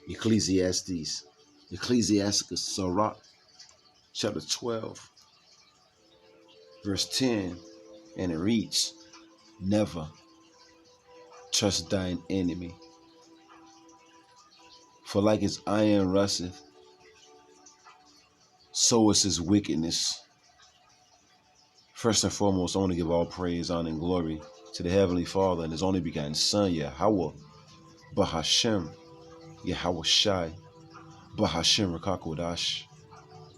Ecclesiasticus, Sirach, chapter 12, verse 10, and it reads, never trust thine enemy, for like his iron rusteth, so is his wickedness. First and foremost, I want to give all praise, honor, and glory to the Heavenly Father and his only begotten Son, Yahweh, Bahashem, Yahweh Shai, Bahashem Rakakodash.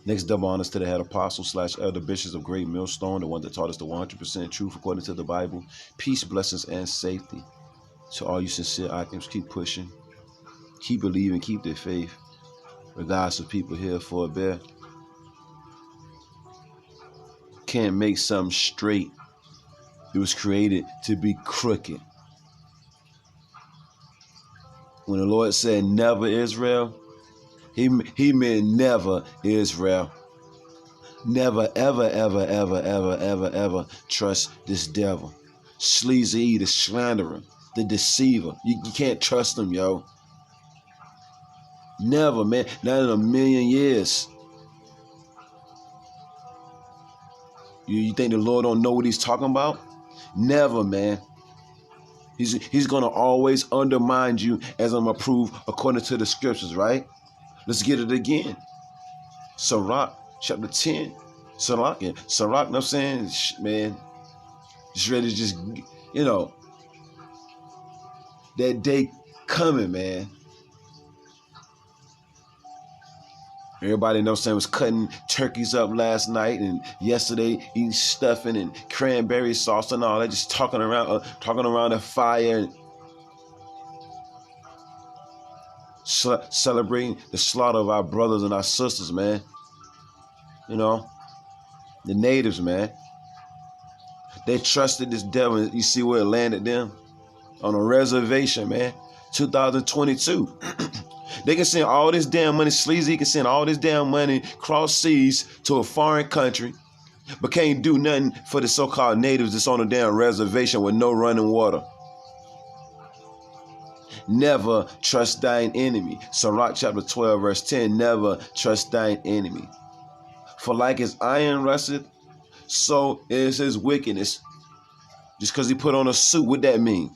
Next, double honors to the head apostle / elder bishops of Great Millstone, the one that taught us the 100% truth according to the Bible. Peace, blessings, and safety to all you sincere items. Keep pushing, keep believing, keep their faith, regardless of people here for a bear. Can't make something straight. It was created to be crooked. When the Lord said never Israel, he meant never Israel. Never, ever, ever, ever, ever, ever, ever trust this devil. Sleazy, the slanderer, the deceiver. You can't trust him, yo. Never, man. Not in a million years. You think the Lord don't know what he's talking about? Never, man. He's going to always undermine you, as I'm approved according to the scriptures, right? Let's get it again. Sirach, chapter 10. Sirach, you know what I'm saying? Man, just ready to just, that day coming, man. Everybody knows saying was cutting turkeys up last night and yesterday eating stuffing and cranberry sauce and all that, just talking around the fire and celebrating the slaughter of our brothers and our sisters, man. The natives, man. They trusted this devil. You see where it landed them? On a reservation, man. 2022. They can send all this damn money, Sleazy can send all this damn money cross seas to a foreign country, but can't do nothing for the so-called natives that's on a damn reservation with no running water. Never trust thine enemy. Sirach chapter 12, verse 10, never trust thine enemy. For like his iron rusteth, so is his wickedness. Just because he put on a suit, what that mean?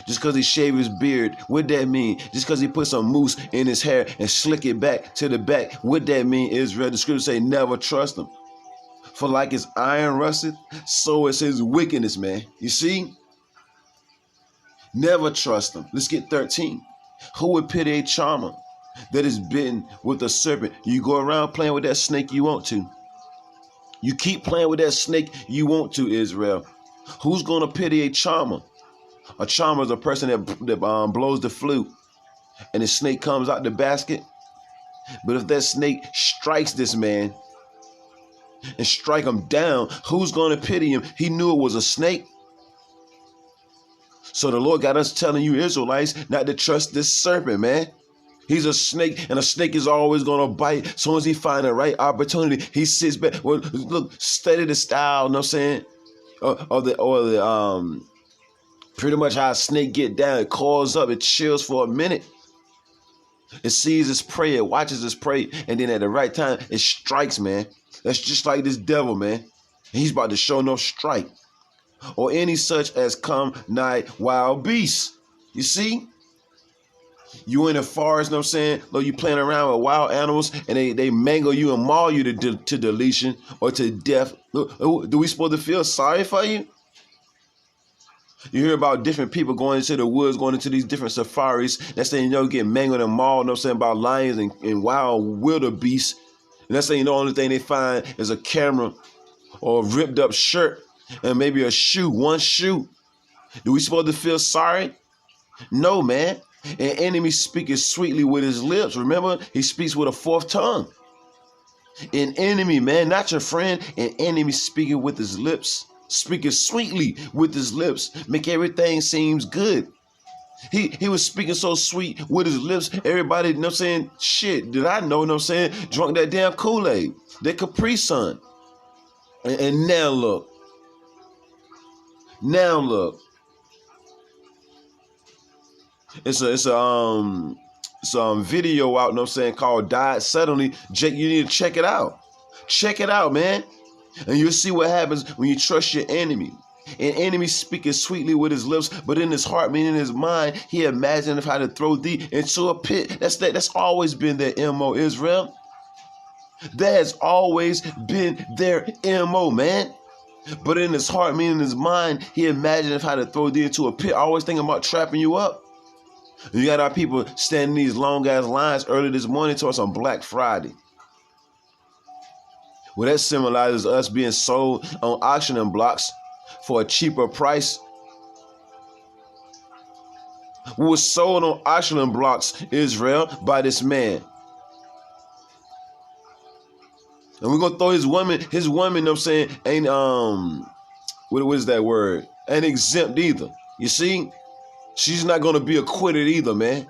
Just because he shaved his beard, what that mean? Just because he put some mousse in his hair and slick it back to the back, what that mean, Israel? The scriptures say never trust him. For like his iron rusteth, so is his wickedness, man. You see? Never trust him. Let's get 13. Who would pity a charmer that is bitten with a serpent? You go around playing with that snake you want to. You keep playing with that snake you want to, Israel. Who's going to pity a charmer? A charmer is a person that blows the flute and the snake comes out the basket. But if that snake strikes this man and strike him down, who's going to pity him? He knew it was a snake. So the Lord got us telling you Israelites not to trust this serpent, man. He's a snake, and a snake is always going to bite. As soon as he finds the right opportunity, he sits back. Well, look, study the style, you know what I'm saying? Or the pretty much how a snake get down. It calls up, it chills for a minute. It sees its prey, it watches its prey, and then at the right time, it strikes, man. That's just like this devil, man. He's about to show no strike. Or any such as come nigh wild beasts. You see? You in the forest, you know what I'm saying? Look, you playing around with wild animals, and they mangle you and maul you to deletion or to death. Look, do we supposed to feel sorry for you? You hear about different people going into the woods, going into these different safaris. That's saying, get mangled and mauled. You know what I'm saying? About lions and wild wildebeests. And that's saying the only thing they find is a camera or a ripped up shirt and maybe a shoe, one shoe. Do we supposed to feel sorry? No, man. An enemy speaketh sweetly with his lips. Remember, he speaks with a fourth tongue. An enemy, man, not your friend. An enemy speaking with his lips. Speaking sweetly with his lips. Make everything seems good. He was speaking so sweet with his lips. Everybody, you know what I'm saying? Shit, did I know, you know what I'm saying? Drunk that damn Kool-Aid. That Capri Sun. And now look. Now look. It's a some video out, you know what I'm saying, called Died Suddenly. Jake, you need to check it out. Check it out, man. And you'll see what happens when you trust your enemy. An enemy speaking sweetly with his lips, but in his heart, meaning in his mind, he imagined how to throw thee into a pit. That's always been their MO, Israel. That has always been their MO, man. But in his heart, meaning in his mind, he imagined how to throw thee into a pit. Always thinking about trapping you up. And you got our people standing these long ass lines early this morning towards on Black Friday. Well, that symbolizes us being sold on auctioning blocks for a cheaper price. We were sold on auctioning blocks, Israel, by this man. And we're gonna throw his woman, you know what I'm saying, ain't what is that word? Ain't exempt either. You see? She's not gonna be acquitted either, man.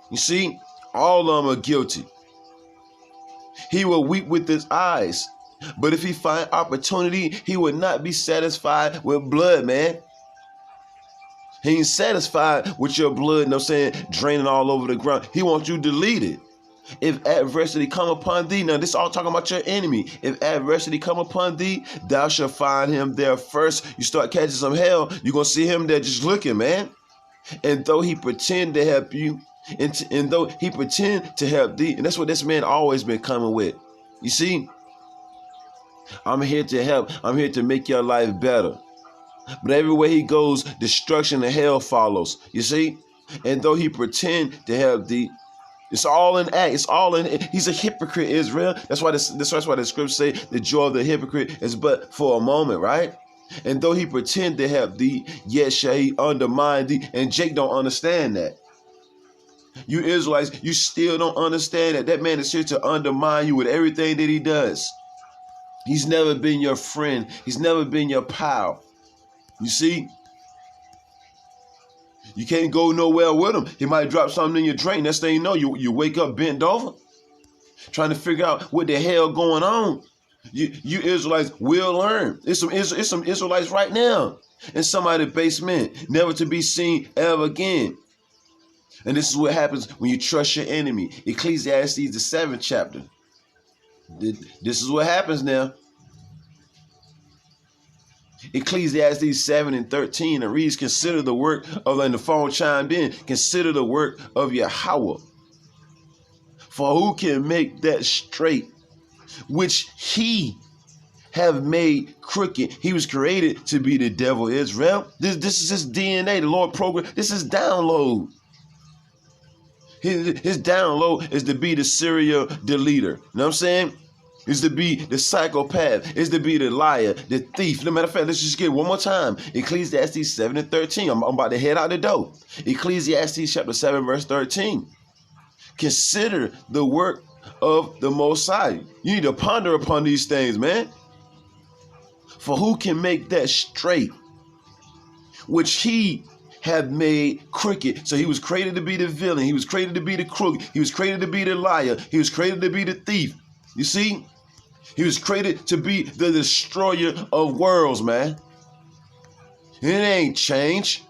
You see? All of them are guilty. He will weep with his eyes. But if he find opportunity, he would not be satisfied with blood, man. He ain't satisfied with your blood, you know what I'm saying, draining all over the ground. He wants you deleted. If adversity come upon thee, now this all talking about your enemy. If adversity come upon thee, thou shalt find him there first. You start catching some hell, you're going to see him there just looking, man. And though he pretend to help you, and though he pretend to help thee, and that's what this man always been coming with. You see? I'm here to help. I'm here to make your life better. But everywhere he goes, destruction and hell follows. You see? And though he pretend to help thee, it's all in act. It's all in. He's a hypocrite, Israel. That's why the scriptures say the joy of the hypocrite is but for a moment, right? And though he pretend to help thee, yet shall he undermine thee. And Jake don't understand that. You Israelites, you still don't understand that. That man is here to undermine you with everything that he does. He's never been your friend. He's never been your pal. You see? You can't go nowhere with him. He might drop something in your drink. Next thing you know, you wake up bent over, trying to figure out what the hell going on. You Israelites will learn. It's some Israelites right now in somebody's basement, never to be seen ever again. And this is what happens when you trust your enemy. Ecclesiastes, the 7th chapter. This is what happens now. Ecclesiastes 7 and 13, it reads, consider the work of, and the phone chimed in, consider the work of Yahweh. For who can make that straight, which he have made crooked? He was created to be the devil, Israel. This is his DNA, the Lord program. This is download. His download is to be the serial deleter. You know what I'm saying? Is to be the psychopath, is to be the liar, the thief. No matter of fact, let's just get it one more time. Ecclesiastes 7 and 13. I'm about to head out the door. Ecclesiastes chapter 7, verse 13. Consider the work of the Most High. You need to ponder upon these things, man. For who can make that straight, which he have made crooked? So he was created to be the villain. He was created to be the crook. He was created to be the liar. He was created to be the thief. You see? He was created to be the destroyer of worlds, man. It ain't changed.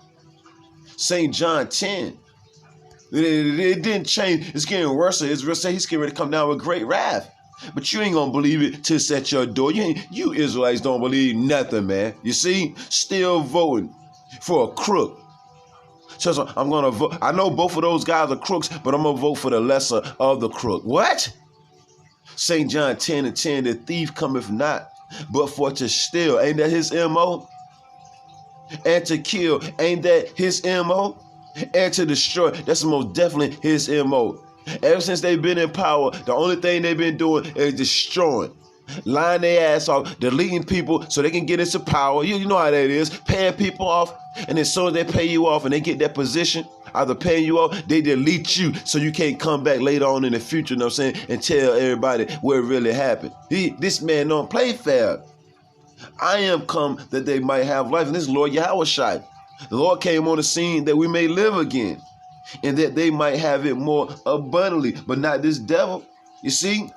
St. John 10. It didn't change. It's getting worse. Israel said he's getting ready to come down with great wrath. But you ain't gonna believe it till it's at your door. You Israelites don't believe nothing, man. You see? Still voting for a crook. So I'm gonna vote. I know both of those guys are crooks, but I'm gonna vote for the lesser of the crook. What? St. John 10 and 10, the thief cometh not, but for to steal. Ain't that his MO? And to kill. Ain't that his MO? And to destroy. That's most definitely his MO. Ever since they've been in power, the only thing they've been doing is destroying. Lying their ass off, deleting people so they can get into power. You know how that is. Paying people off. And as soon as they pay you off and they get that position, either paying you off, they delete you so you can't come back later on in the future, you know what I'm saying, and tell everybody what really happened. This man don't play fair. I am come that they might have life. And this is Lord Yahweh. The Lord came on the scene that we may live again and that they might have it more abundantly, but not this devil. You see?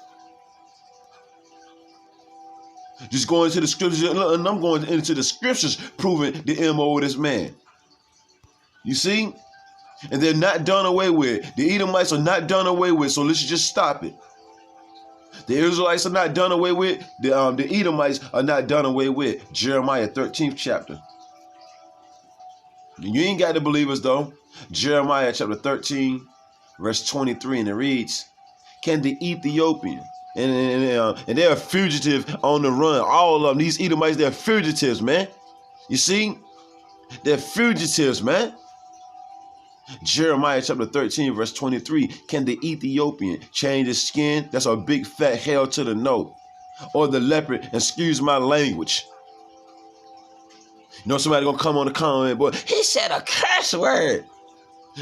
Just going into the scriptures, and I'm going into the scriptures proving the MO of this man. You see? And they're not done away with. The Edomites are not done away with, so let's just stop it. The Israelites are not done away with. The Edomites are not done away with. Jeremiah 13th chapter. You ain't got to believe us though. Jeremiah chapter 13, verse 23, and it reads, "Can the Ethiopian," and they're a fugitive on the run. All of them, these Edomites, they're fugitives, man. You see? They're fugitives, man. Jeremiah chapter 13, verse 23. "Can the Ethiopian change his skin?" That's a big fat hell to the no. Or the leopard, excuse my language. You know somebody gonna come on the comment, boy, he said a curse word.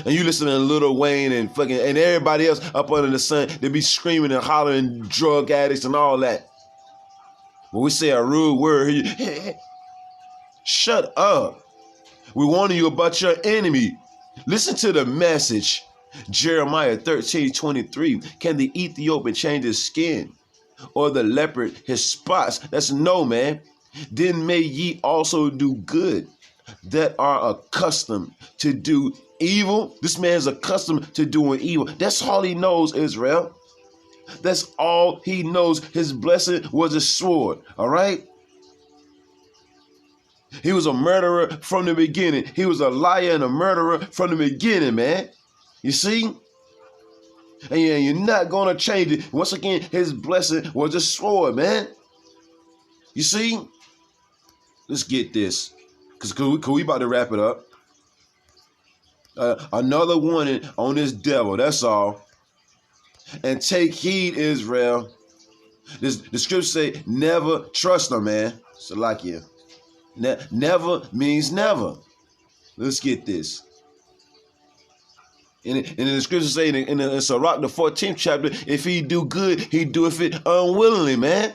And you listen to Lil Wayne and fucking and everybody else up under the sun, they be screaming and hollering, drug addicts and all that. When we say a rude word, shut up. We warning you about your enemy. Listen to the message. Jeremiah 13:23. "Can the Ethiopian change his skin, or the leopard his spots?" That's no, man. "Then may ye also do good that are accustomed to do evil." This man's accustomed to doing evil. That's all he knows, Israel. That's all he knows. His blessing was a sword. All right? He was a murderer from the beginning. He was a liar and a murderer from the beginning, man. You see? And you're not going to change it. Once again, his blessing was a sword, man. You see? Let's get this. Because we about to wrap it up. Another warning on this devil. That's all. "And take heed, Israel." The scriptures say, never trust them, man. Salakia. Never means never. Let's get this. And the scriptures say in Sirach, the 14th chapter, if he do good, he doeth it unwillingly, man.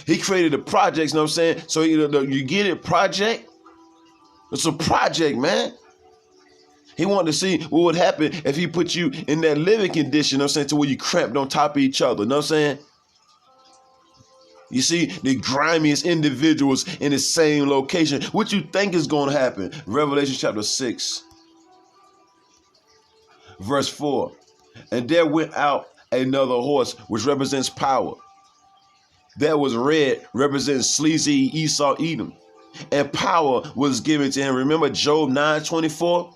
He created the projects, you know what I'm saying? So you get it, project? It's a project, man. He wanted to see what would happen if he put you in that living condition, you know what I'm saying, to where you cramped on top of each other, you know what I'm saying? You see, the grimiest individuals in the same location. What you think is going to happen? Revelation chapter 6, verse 4. "And there went out another horse, which represents power. That was red, represents sleazy Esau, Edom. And power was given to him." Remember Job 9:24?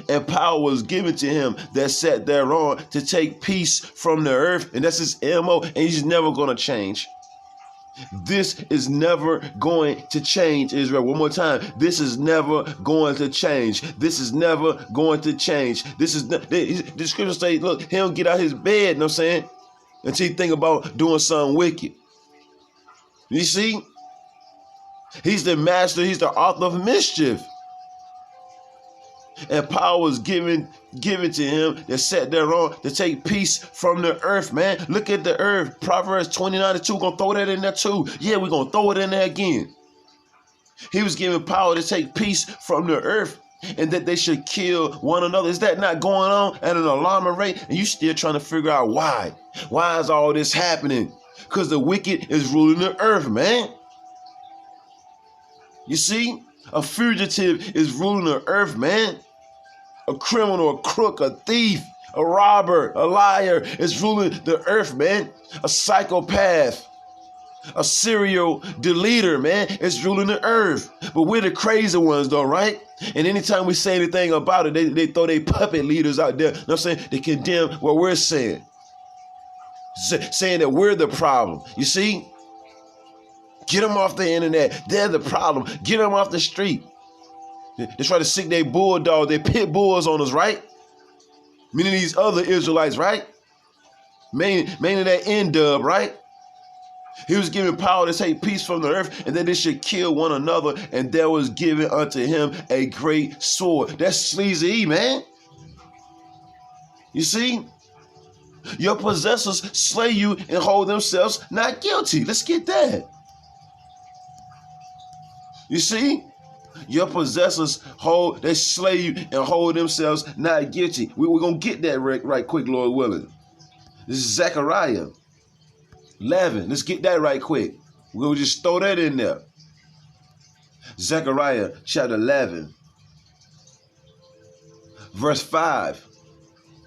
"And power was given to him that sat thereon to take peace from the earth." And that's his MO, and he's never going to change. This is never going to change, Israel. One more time. This is never going to change. This is never going to change. The scriptures say, look, he don't get out his bed, you know what I'm saying, until he think about doing something wicked. You see? He's the master. He's the author of mischief. "And power was given to him that sat thereon to take peace from the earth," man. Look at the earth. Proverbs 29:2. Gonna throw that in there too. Yeah, we're gonna throw it in there again. He was given power to take peace from the earth, and that they should kill one another. Is that not going on at an alarming rate? And you still trying to figure out why? Why is all this happening? Because the wicked is ruling the earth, man. You see? A fugitive is ruling the earth, man. A criminal, a crook, a thief, a robber, a liar is ruling the earth, man. A psychopath, a serial deleter, man, is ruling the earth. But we're the crazy ones, though, right? And anytime we say anything about it, they throw their puppet leaders out there. You know what I'm saying? They condemn what we're saying. Saying that we're the problem. You see? Get them off the internet. They're the problem. Get them off the street. They try to sick their bulldogs, their pit bulls on us, right? Meaning these other Israelites, right? Mainly that N-dub, right? He was given power to take peace from the earth, and that they should kill one another, and there was given unto him a great sword. That's sleazy, man. You see? Your possessors slay you and hold themselves not guilty. Let's get that. You see? Your possessors they slay you and hold themselves not guilty. We're going to get that right quick, Lord willing. This is Zechariah 11. Let's get that right quick. We'll just throw that in there. Zechariah chapter 11, verse 5.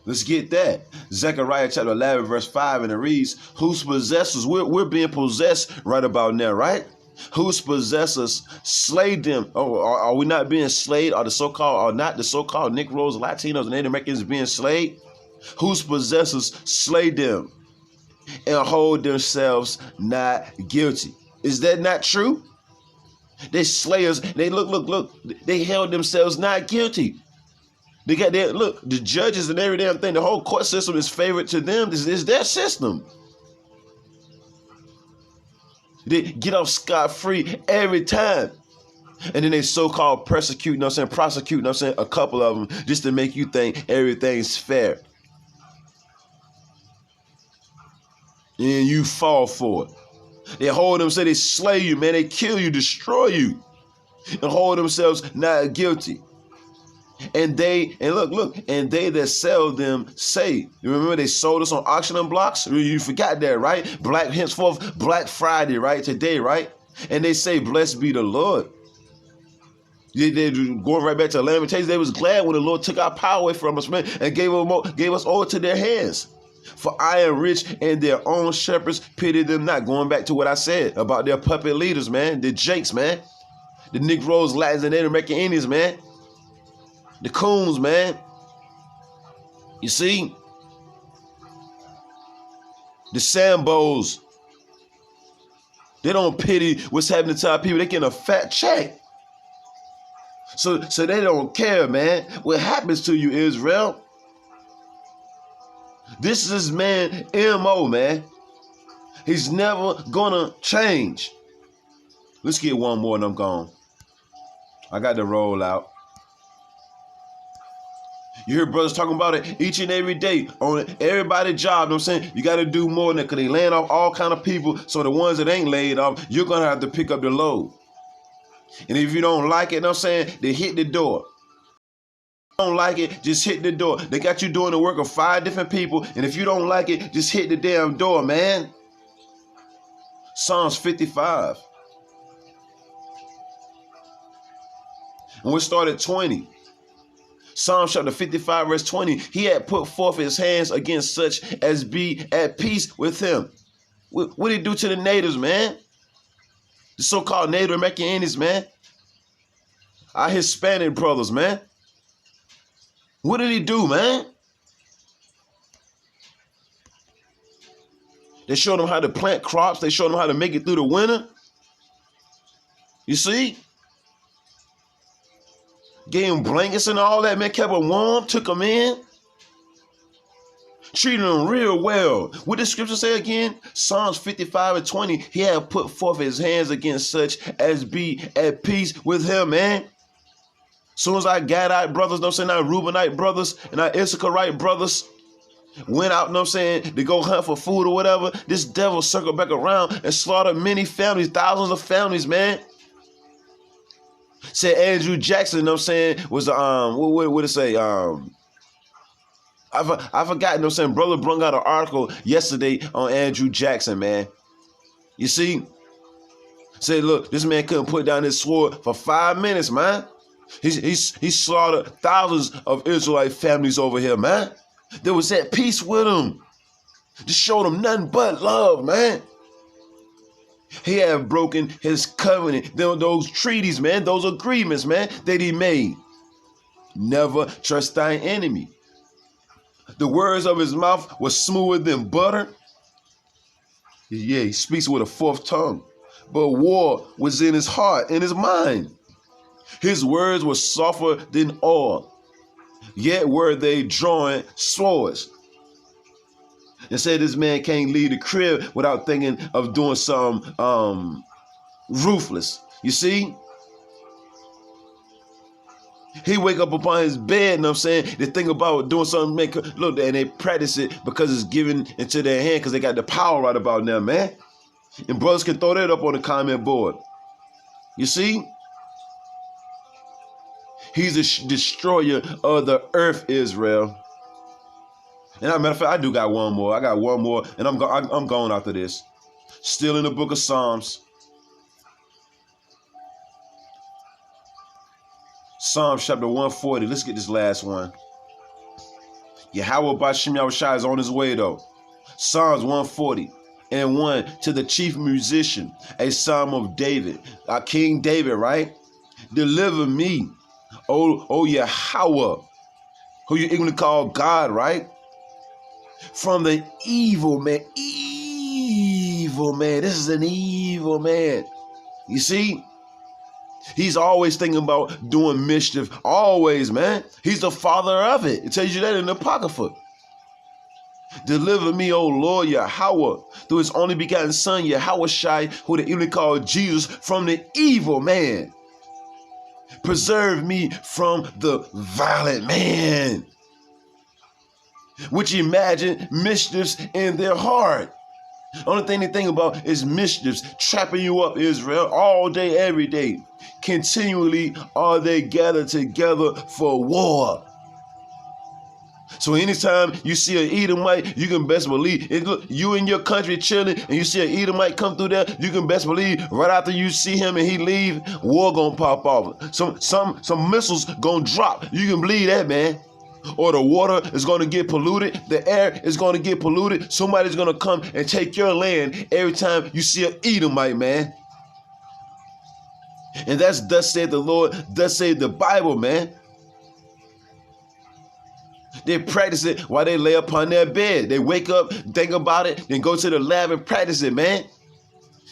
Let's get that. Zechariah chapter 11, verse 5, and it reads, whose possessors, we're being possessed right about now, right? Whose possessors slay them. Oh, are we not being slayed? Are not the so-called Negroes, Latinos, and Native Americans being slayed? Whose possessors slay them and hold themselves not guilty. Is that not true? They slayers, they look, they held themselves not guilty. They got their, look, the judges and every damn thing, the whole court system is favorite to them. This is their system. They get off scot-free every time. And then they so-called prosecute, you know what I'm saying, a couple of them just to make you think everything's fair. And you fall for it. They hold them, say they slay you, man. They kill you, destroy you, and hold themselves not guilty. And they that sell them say, you remember they sold us on auction blocks? You forgot that, right? Henceforth, Black Friday, right? Today, right? And they say, blessed be the Lord. They're going right back to Lamentations. They was glad when the Lord took our power away from us, man, and gave us over to their hands. For I am rich, and their own shepherds pity them not. Going back to what I said about their puppet leaders, man. The Jakes, man. The Negroes, Latins, and Native American Indians, man. The coons, man. You see? The Sambos. They don't pity what's happening to our people. They getting a fat check. So they don't care, man. What happens to you, Israel? This is man MO, man. He's never gonna change. Let's get one more and I'm gone. I got to roll out. You hear brothers talking about it each and every day on everybody's job. You know what I'm saying? You got to do more than that because they laying off all kind of people. So the ones that ain't laid off, you're going to have to pick up the load. And if you don't like it, you know what I'm saying, they hit the door. If you don't like it, just hit the door. They got you doing the work of 5 different people. And if you don't like it, just hit the damn door, man. Psalms 55. And we start at 20. Psalm chapter 55, verse 20. He had put forth his hands against such as be at peace with him. What did he do to the natives, man? The so-called Native American Indians, man. Our Hispanic brothers, man. What did he do, man? They showed them how to plant crops. They showed them how to make it through the winter. You see? Gave them blankets and all that, man. Kept them warm, took them in. Treated them real well. What did scripture say again? Psalms 55 and 20. He had put forth his hands against such as be at peace with him, man. Soon as our Gadite brothers, know what I'm saying, our Reubenite brothers and our Issacharite brothers went out, know what I'm saying, to go hunt for food or whatever, this devil circled back around and slaughtered many families, thousands of families, man. Said Andrew Jackson, you know what I'm saying, was what did it say? I forgot, you know what I'm saying, brother brung out an article yesterday on Andrew Jackson, man. You see? Said, look, this man couldn't put down his sword for 5 minutes, man. He slaughtered thousands of Israelite families over here, man. They was at peace with him. Just showed him nothing but love, man. He had broken his covenant, those treaties, man, those agreements, man, that he made. Never trust thine enemy. The words of his mouth were smoother than butter. Yeah, he speaks with a fourth tongue. But war was in his heart, in his mind. His words were softer than oil, yet were they drawing swords. And said this man can't leave the crib without thinking of doing something ruthless. You see? He wake up upon his bed, you know what I'm saying? They think about doing something, look, and they practice it because it's given into their hand because they got the power right about now, man. And brothers can throw that up on the comment board. You see? He's a destroyer of the earth, Israel. And as a matter of fact, I do got one more. I got one more, and I'm going after this. Still in the book of Psalms. Psalms chapter 140. Let's get this last one. Yahweh Bashem Yahushua is on his way though. Psalms 140 and 1 to the chief musician, a psalm of David, King David, right? Deliver me, O Yahweh, who you even call God, right? From the evil man. Evil man. This is an evil man. You see? He's always thinking about doing mischief. Always, man. He's the father of it. It tells you that in the Apocrypha. Deliver me, O Lord Yahweh, through his only begotten son, Yahweh Shai, who they even call Jesus, from the evil man. Preserve me from the violent man, which imagine mischiefs in their heart. Only thing they think about is mischiefs, trapping you up, Israel, all day, every day. Continually are they gathered together for war. So anytime you see an Edomite, you can best believe it. Look, you in your country chilling, and you see an Edomite come through there, you can best believe right after you see him and he leave, war gonna pop off. Some missiles gonna drop. You can believe that, man. Or the water is going to get polluted. The air is going to get polluted. Somebody's going to come and take your land every time you see an Edomite, man. And that's thus said the Lord, thus said the Bible, man. They practice it while they lay upon their bed. They wake up, think about it, then go to the lab and practice it, man.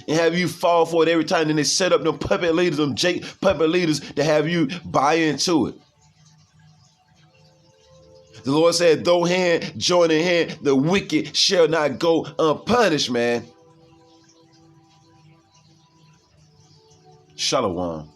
And have you fall for it every time. Then they set up them puppet leaders, them puppet leaders to have you buy into it. The Lord said, though hand join in hand, the wicked shall not go unpunished, man. Shalom.